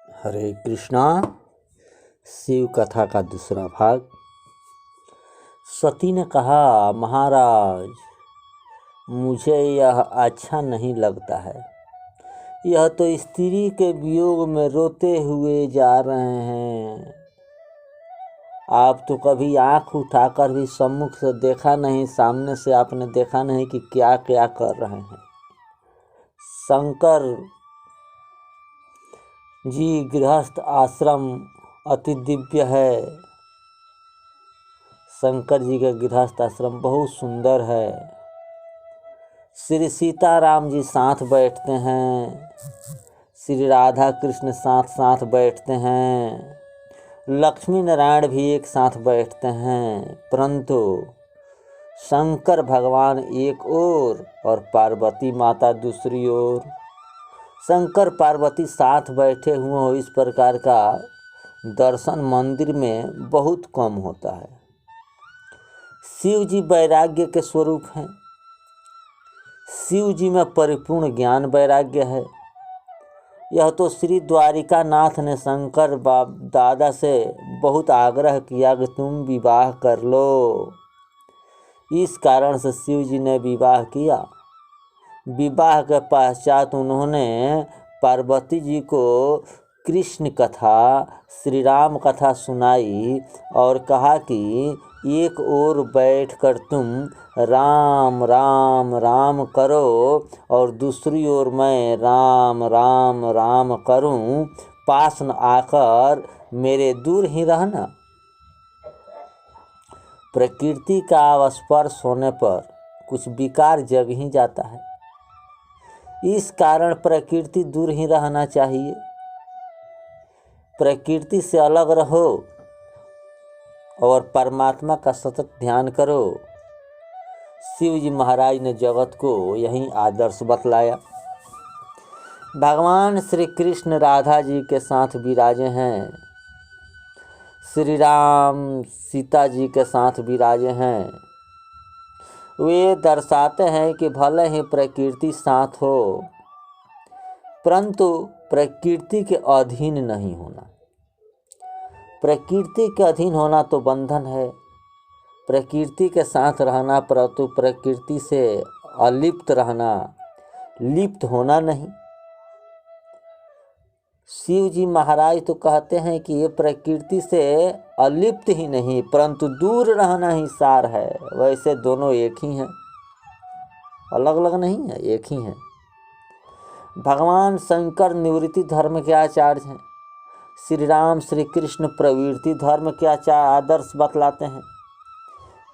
हरे कृष्णा। शिव कथा का दूसरा भाग। सती ने कहा, महाराज, मुझे यह अच्छा नहीं लगता है। यह तो स्त्री के वियोग में रोते हुए जा रहे हैं। आप तो कभी आंख उठाकर भी सम्मुख से देखा नहीं, सामने से आपने देखा नहीं कि क्या क्या कर रहे हैं। शंकर जी गृहस्थ आश्रम अति दिव्य है। शंकर जी का गृहस्थ आश्रम बहुत सुंदर है। श्री सीताराम जी साथ बैठते हैं, श्री राधा कृष्ण साथ साथ बैठते हैं, लक्ष्मी नारायण भी एक साथ बैठते हैं, परंतु शंकर भगवान एक ओर और पार्वती माता दूसरी ओर। शंकर पार्वती साथ बैठे हुए हो, इस प्रकार का दर्शन मंदिर में बहुत कम होता है। शिव जी वैराग्य के स्वरूप हैं। शिव जी में परिपूर्ण ज्ञान वैराग्य है। यह तो श्री द्वारिका नाथ ने शंकर दादा से बहुत आग्रह किया कि तुम विवाह कर लो। इस कारण से शिव जी ने विवाह किया। विवाह के पश्चात उन्होंने पार्वती जी को कृष्ण कथा, श्री राम कथा सुनाई और कहा कि एक ओर बैठकर तुम राम राम राम करो और दूसरी ओर मैं राम राम राम करूं, पास न आकर मेरे दूर ही रहना। प्रकृति का स्पर्श होने पर कुछ विकार जग ही जाता है। इस कारण प्रकृति दूर ही रहना चाहिए। प्रकृति से अलग रहो और परमात्मा का सतत ध्यान करो। शिव जी महाराज ने जगत को यही आदर्श बतलाया। भगवान श्री कृष्ण राधा जी के साथ विराजे हैं। श्री राम सीता जी के साथ विराजे हैं। वे दर्शाते हैं कि भले ही प्रकृति साथ हो, परंतु प्रकृति के अधीन नहीं होना। प्रकृति के अधीन होना तो बंधन है। प्रकृति के साथ रहना, परंतु प्रकृति से अलिप्त रहना, लिप्त होना नहीं। शिव जी महाराज तो कहते हैं कि ये प्रकृति से अलिप्त ही नहीं, परंतु दूर रहना ही सार है। वैसे दोनों एक ही हैं, अलग अलग नहीं है, एक ही हैं। भगवान शंकर निवृत्ति धर्म के आचार्य हैं। श्री राम श्री कृष्ण प्रवृत्ति धर्म के आदर्श बतलाते हैं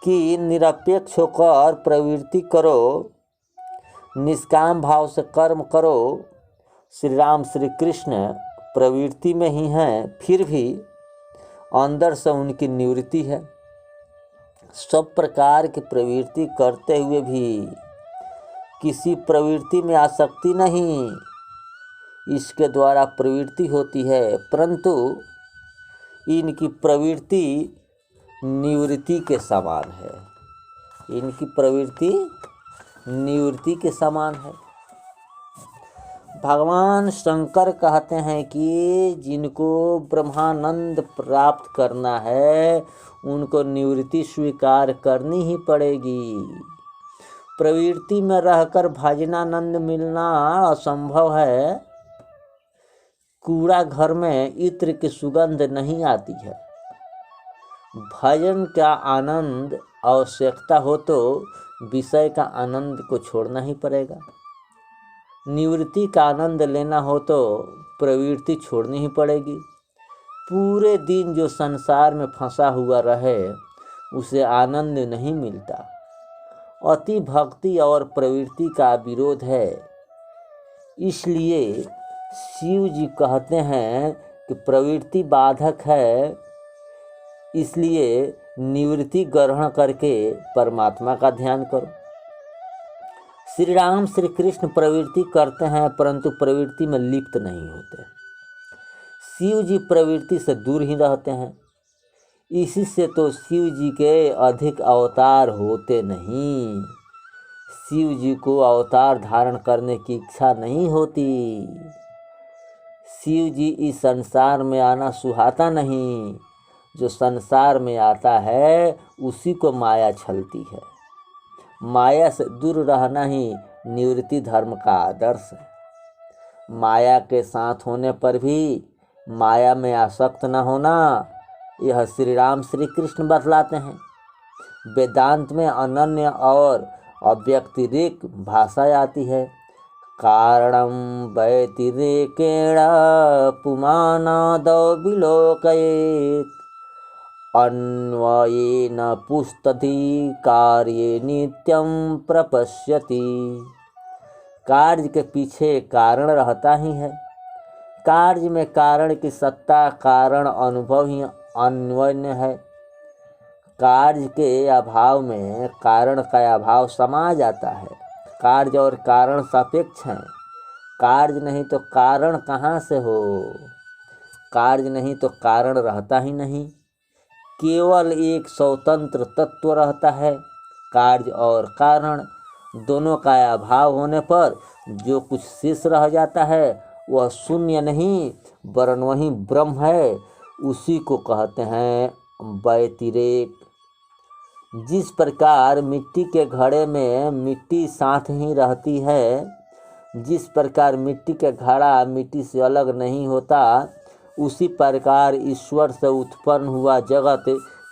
कि निरपेक्ष होकर प्रवृत्ति करो, निष्काम भाव से कर्म करो। श्री राम श्री कृष्ण प्रवृत्ति में ही हैं, फिर भी अंदर से उनकी निवृत्ति है। सब प्रकार की प्रवृत्ति करते हुए भी किसी प्रवृत्ति में आसक्ति नहीं, इसके द्वारा प्रवृत्ति होती है, परंतु इनकी प्रवृत्ति निवृत्ति के समान है। इनकी प्रवृत्ति निवृत्ति के समान है। भगवान शंकर कहते हैं कि जिनको ब्रह्मानंद प्राप्त करना है उनको निवृत्ति स्वीकार करनी ही पड़ेगी। प्रवृत्ति में रहकर भजनानंद मिलना असंभव है। कूड़ा घर में इत्र की सुगंध नहीं आती है। भजन का आनंद आवश्यकता हो तो विषय का आनंद को छोड़ना ही पड़ेगा। निवृत्ति का आनंद लेना हो तो प्रवृत्ति छोड़नी ही पड़ेगी। पूरे दिन जो संसार में फंसा हुआ रहे उसे आनंद नहीं मिलता। अति भक्ति और प्रवृत्ति का विरोध है। इसलिए शिव जी कहते हैं कि प्रवृत्ति बाधक है, इसलिए निवृत्ति ग्रहण करके परमात्मा का ध्यान करो। श्री राम श्री कृष्ण प्रवृत्ति करते हैं, परंतु प्रवृत्ति में लिप्त नहीं होते। शिव जी प्रवृत्ति से दूर ही रहते हैं। इसी से तो शिव जी के अधिक अवतार होते नहीं। शिव जी को अवतार धारण करने की इच्छा नहीं होती। शिव जी इस संसार में आना सुहाता नहीं। जो संसार में आता है उसी को माया छलती है। माया से दूर रहना ही निवृत्ति धर्म का आदर्श है। माया के साथ होने पर भी माया में आसक्त न होना, यह श्री राम श्री कृष्ण बतलाते हैं। वेदांत में अनन्य और अव्यक्तिरेक भाषा आती है। कारणं व्यतिरेकेण पुमानादौ विलोकयेत्, अन्वयेन पुस्तति कार्ये नित्यं प्रपश्यति। कार्य के पीछे कारण रहता ही है। कार्य में कारण की सत्ता, कारण अनुभव ही अन्वय है। कार्य के अभाव में कारण का अभाव समा जाता है। कार्य और कारण सापेक्ष हैं। कार्य नहीं तो कारण कहाँ से हो। कार्य नहीं तो कारण रहता ही नहीं। केवल एक स्वतंत्र तत्व रहता है। कार्य और कारण दोनों का अभाव होने पर जो कुछ शेष रह जाता है वह शून्य नहीं वरन वही ब्रह्म है। उसी को कहते हैं व्यतिरेक। जिस प्रकार मिट्टी के घड़े में मिट्टी साथ ही रहती है, जिस प्रकार मिट्टी के घड़ा मिट्टी से अलग नहीं होता, उसी प्रकार ईश्वर से उत्पन्न हुआ जगत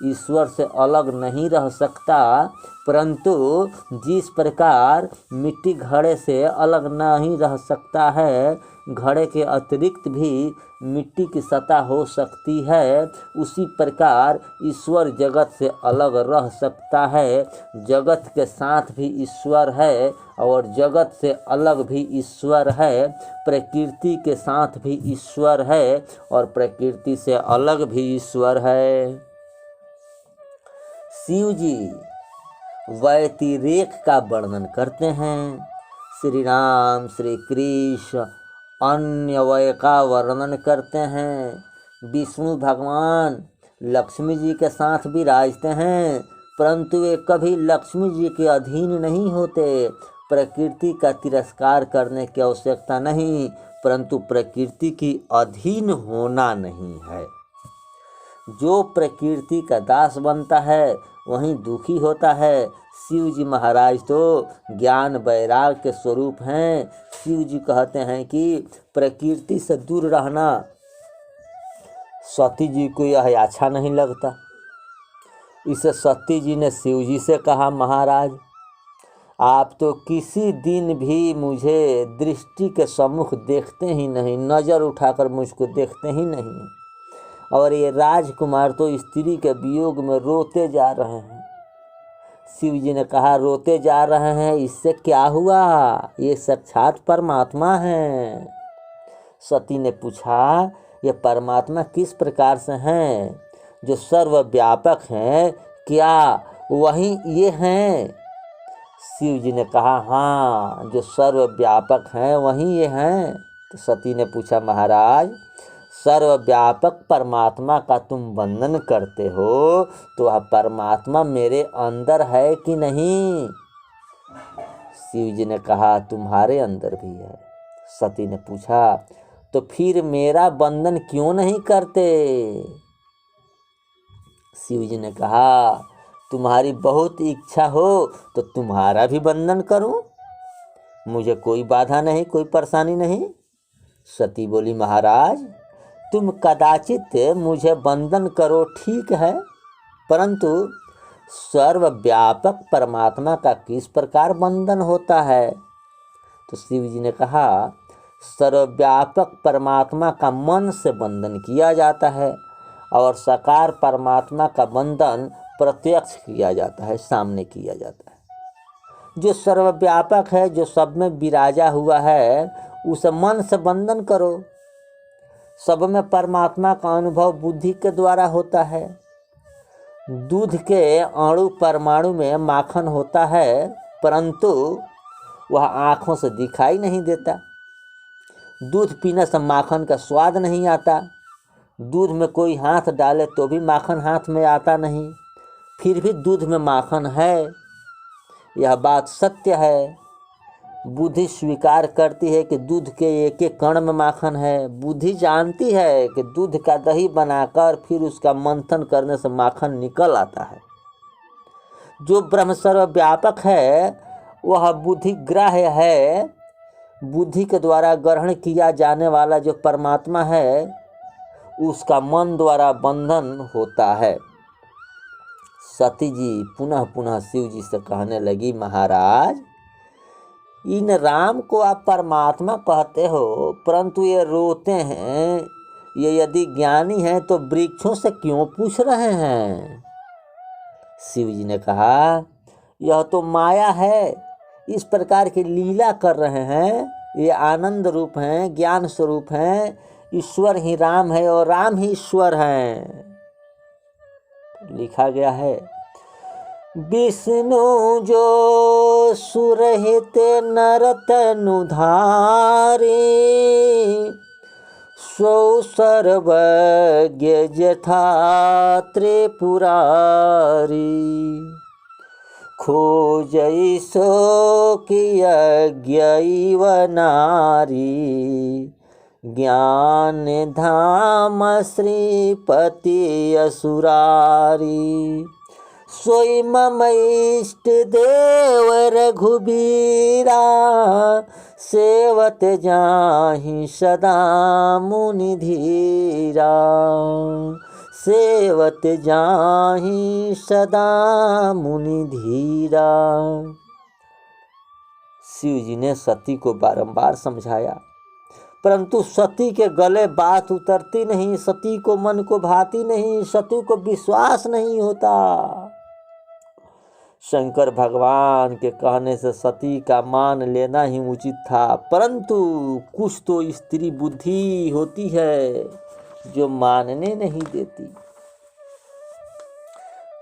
ईश्वर से अलग नहीं रह सकता। परंतु जिस प्रकार मिट्टी घड़े से अलग नहीं रह सकता है, घड़े के अतिरिक्त भी मिट्टी की सत्ता हो सकती है, उसी प्रकार ईश्वर जगत से अलग रह सकता है। जगत के साथ भी ईश्वर है और जगत से अलग भी ईश्वर है। प्रकृति के साथ भी ईश्वर है और प्रकृति से अलग भी ईश्वर है। शिव जी व्यतिरेक का वर्णन करते हैं। श्री राम श्री कृष्ण अन्वय का वर्णन करते हैं। विष्णु भगवान लक्ष्मी जी के साथ विराजते हैं, परंतु वे कभी लक्ष्मी जी के अधीन नहीं होते। प्रकृति का तिरस्कार करने की आवश्यकता नहीं, परंतु प्रकृति की अधीन होना नहीं है। जो प्रकृति का दास बनता है वहीं दुखी होता है। शिव जी महाराज तो ज्ञान वैराग के स्वरूप हैं। शिव जी कहते हैं कि प्रकृति से दूर रहना सती जी को यह अच्छा नहीं लगता। इसे सती जी ने शिव जी से कहा, महाराज आप तो किसी दिन भी मुझे दृष्टि के सम्मुख देखते ही नहीं, नज़र उठाकर मुझको देखते ही नहीं, और ये राजकुमार तो स्त्री के वियोग में रोते जा रहे हैं। शिव जी ने कहा, रोते जा रहे हैं, इससे क्या हुआ? ये साक्षात परमात्मा है। सती ने पूछा, ये परमात्मा किस प्रकार से हैं? जो सर्वव्यापक हैं, क्या वही ये हैं? शिव जी ने कहा, हाँ, जो सर्वव्यापक हैं वही ये हैं। तो सती ने पूछा, महाराज सर्वव्यापक परमात्मा का तुम वंदन करते हो, तो वह परमात्मा मेरे अंदर है कि नहीं? शिव जी ने कहा, तुम्हारे अंदर भी है। सती ने पूछा, तो फिर मेरा वंदन क्यों नहीं करते? शिव जी ने कहा, तुम्हारी बहुत इच्छा हो तो तुम्हारा भी वंदन करूं, मुझे कोई बाधा नहीं, कोई परेशानी नहीं। सती बोली, महाराज तुम कदाचित मुझे वंदन करो, ठीक है, परंतु सर्वव्यापक परमात्मा का किस प्रकार वंदन होता है? तो शिव जी ने कहा, सर्वव्यापक परमात्मा का मन से वंदन किया जाता है और साकार परमात्मा का वंदन प्रत्यक्ष किया जाता है, सामने किया जाता है। जो सर्वव्यापक है, जो सब में विराजा हुआ है, उसे मन से वंदन करो। सब में परमात्मा का अनुभव बुद्धि के द्वारा होता है। दूध के अणु परमाणु में माखन होता है, परंतु वह आँखों से दिखाई नहीं देता। दूध पीने से माखन का स्वाद नहीं आता। दूध में कोई हाथ डाले तो भी माखन हाथ में आता नहीं, फिर भी दूध में माखन है। यह बात सत्य है। बुद्धि स्वीकार करती है कि दूध के एक एक कण में माखन है। बुद्धि जानती है कि दूध का दही बनाकर फिर उसका मंथन करने से माखन निकल आता है। जो ब्रह्म सर्वव्यापक है वह बुद्धि ग्राह्य है। बुद्धि के द्वारा ग्रहण किया जाने वाला जो परमात्मा है उसका मन द्वारा बंधन होता है। सती जी पुनः पुनः शिव जी से कहने लगी, महाराज इन राम को आप परमात्मा कहते हो, परंतु ये रोते हैं, ये यदि ज्ञानी हैं तो वृक्षों से क्यों पूछ रहे हैं? शिव जी ने कहा, यह तो माया है, इस प्रकार की लीला कर रहे हैं। ये आनंद रूप हैं, ज्ञान स्वरूप हैं। ईश्वर ही राम है और राम ही ईश्वर हैं। लिखा गया है, विष्णु जो सुरहित नरतनु धारे, सौ सर्वज्ञ जथा त्रिपुरारी, खोजई सो यज्ञ नारी, ज्ञान धाम श्रीपति असुरारी, सोई मम इष्ट देव रघुबीरा, सेवत जाहि सदा मुनि धीरा, सेवत जाहि सदा मुनि धीरा। शिव जी ने सती को बारंबार समझाया, परंतु सती के गले बात उतरती नहीं, सती को मन को भाती नहीं, सती को विश्वास नहीं होता। शंकर भगवान के कहने से सती का मान लेना ही उचित था, परंतु कुछ तो स्त्री बुद्धि होती है जो मानने नहीं देती।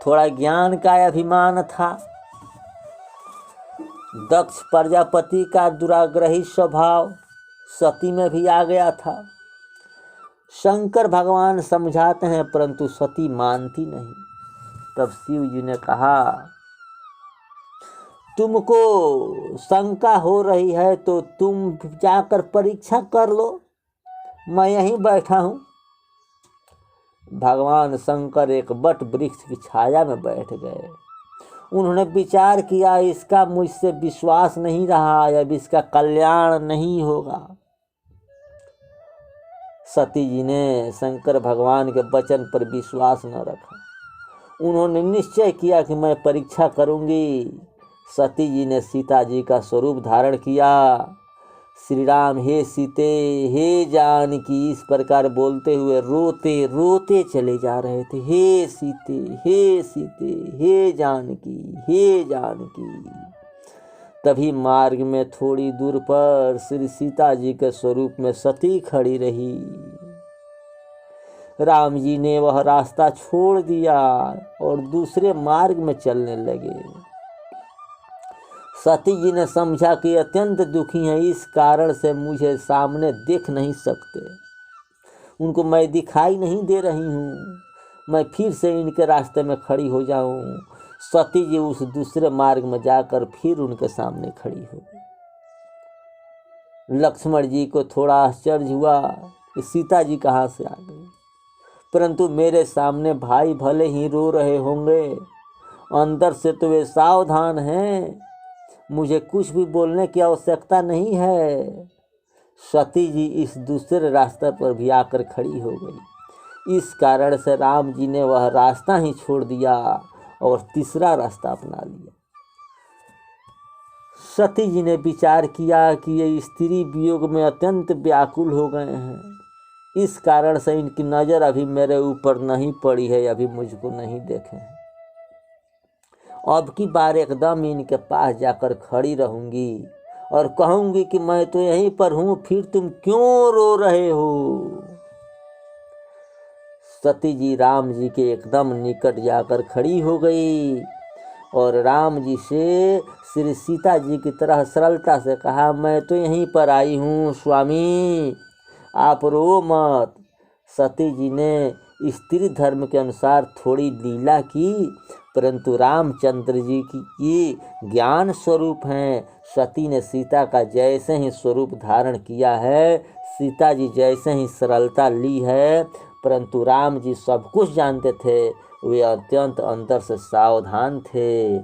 थोड़ा ज्ञान का अभिमान था। दक्ष प्रजापति का दुराग्रही स्वभाव सती में भी आ गया था। शंकर भगवान समझाते हैं परंतु सती मानती नहीं। तब शिव जी ने कहा, तुमको शंका हो रही है तो तुम जाकर परीक्षा कर लो, मैं यहीं बैठा हूं। भगवान शंकर एक बट वृक्ष की छाया में बैठ गए। उन्होंने विचार किया, इसका मुझसे विश्वास नहीं रहा, अब इसका कल्याण नहीं होगा। सती जी ने शंकर भगवान के वचन पर विश्वास न रखा। उन्होंने निश्चय किया कि मैं परीक्षा करूंगी। सती जी ने सीता जी का स्वरूप धारण किया। श्री राम हे सीते हे जानकी, इस प्रकार बोलते हुए रोते रोते चले जा रहे थे। हे सीते हे सीते हे जानकी हे जानकी। तभी मार्ग में थोड़ी दूर पर श्री सीता जी के स्वरूप में सती खड़ी रही। राम जी ने वह रास्ता छोड़ दिया और दूसरे मार्ग में चलने लगे। सती जी ने समझा कि अत्यंत दुखी हैं, इस कारण से मुझे सामने देख नहीं सकते, उनको मैं दिखाई नहीं दे रही हूँ, मैं फिर से इनके रास्ते में खड़ी हो जाऊं। सती जी उस दूसरे मार्ग में जाकर फिर उनके सामने खड़ी हो गई। लक्ष्मण जी को थोड़ा आश्चर्य हुआ कि सीता जी कहाँ से आ गई, परंतु मेरे सामने भाई भले ही रो रहे होंगे, अंदर से तो वे सावधान हैं, मुझे कुछ भी बोलने की आवश्यकता नहीं है। सती जी इस दूसरे रास्ते पर भी आकर खड़ी हो गई। इस कारण से राम जी ने वह रास्ता ही छोड़ दिया और तीसरा रास्ता अपना लिया। सती जी ने विचार किया कि ये स्त्री वियोग में अत्यंत व्याकुल हो गए हैं, इस कारण से इनकी नज़र अभी मेरे ऊपर नहीं पड़ी है, अभी मुझको नहीं देखे हैं। अब की बार एकदम इनके पास जाकर खड़ी रहूंगी और कहूंगी कि मैं तो यहीं पर हूं, फिर तुम क्यों रो रहे हो। सती जी राम जी के एकदम निकट जाकर खड़ी हो गई और राम जी से श्री सीता जी की तरह सरलता से कहा, मैं तो यहीं पर आई हूँ स्वामी, आप रो मत। सती जी ने स्त्री धर्म के अनुसार थोड़ी लीला की, परंतु रामचंद्र जी की ज्ञान स्वरूप हैं। सती ने सीता का जैसे ही स्वरूप धारण किया है, सीता जी जैसे ही सरलता ली है, परंतु राम जी सब कुछ जानते थे, वे अत्यंत अंतर से सावधान थे।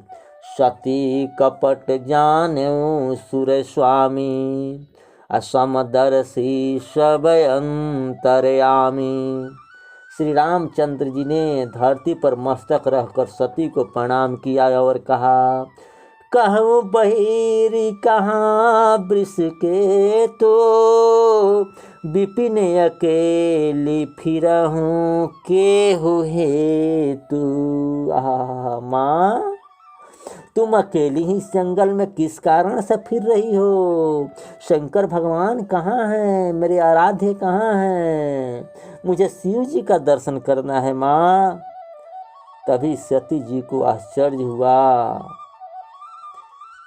सती कपट जान्यो सुर स्वामी, असमदर्शी सब अंतर्यामी। श्री रामचंद्र जी ने धरती पर मस्तक रहकर सती को प्रणाम किया और कहा, कहूँ बहिरी कहाँ वृष के तो, विपिन अकेली फिरहूँ केहू हेतु। माँ, तुम अकेली ही जंगल में किस कारण से फिर रही हो? शंकर भगवान कहाँ हैं? मेरे आराध्य कहाँ हैं? मुझे शिव जी का दर्शन करना है माँ। तभी सती जी को आश्चर्य हुआ।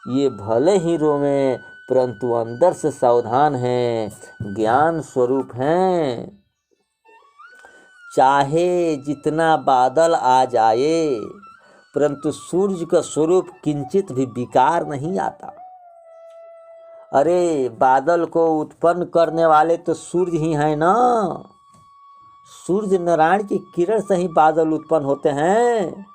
ये भले ही रोवे, परंतु अंदर से सावधान हैं, ज्ञान स्वरूप हैं। चाहे जितना बादल आ जाए, परंतु सूर्य का स्वरूप किंचित भी विकार नहीं आता। अरे बादल को उत्पन्न करने वाले तो सूर्य ही है ना। सूर्य नारायण की किरण से ही बादल उत्पन्न होते हैं,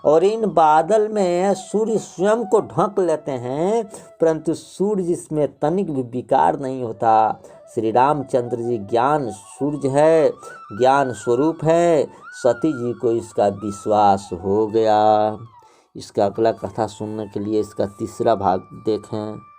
और इन बादल में सूर्य स्वयं को ढक लेते हैं, परंतु सूर्य जिसमें तनिक भी विकार नहीं होता। श्री रामचंद्र जी ज्ञान सूर्य है, ज्ञान स्वरूप है। सती जी को इसका विश्वास हो गया। इसका अगला कथा सुनने के लिए इसका तीसरा भाग देखें।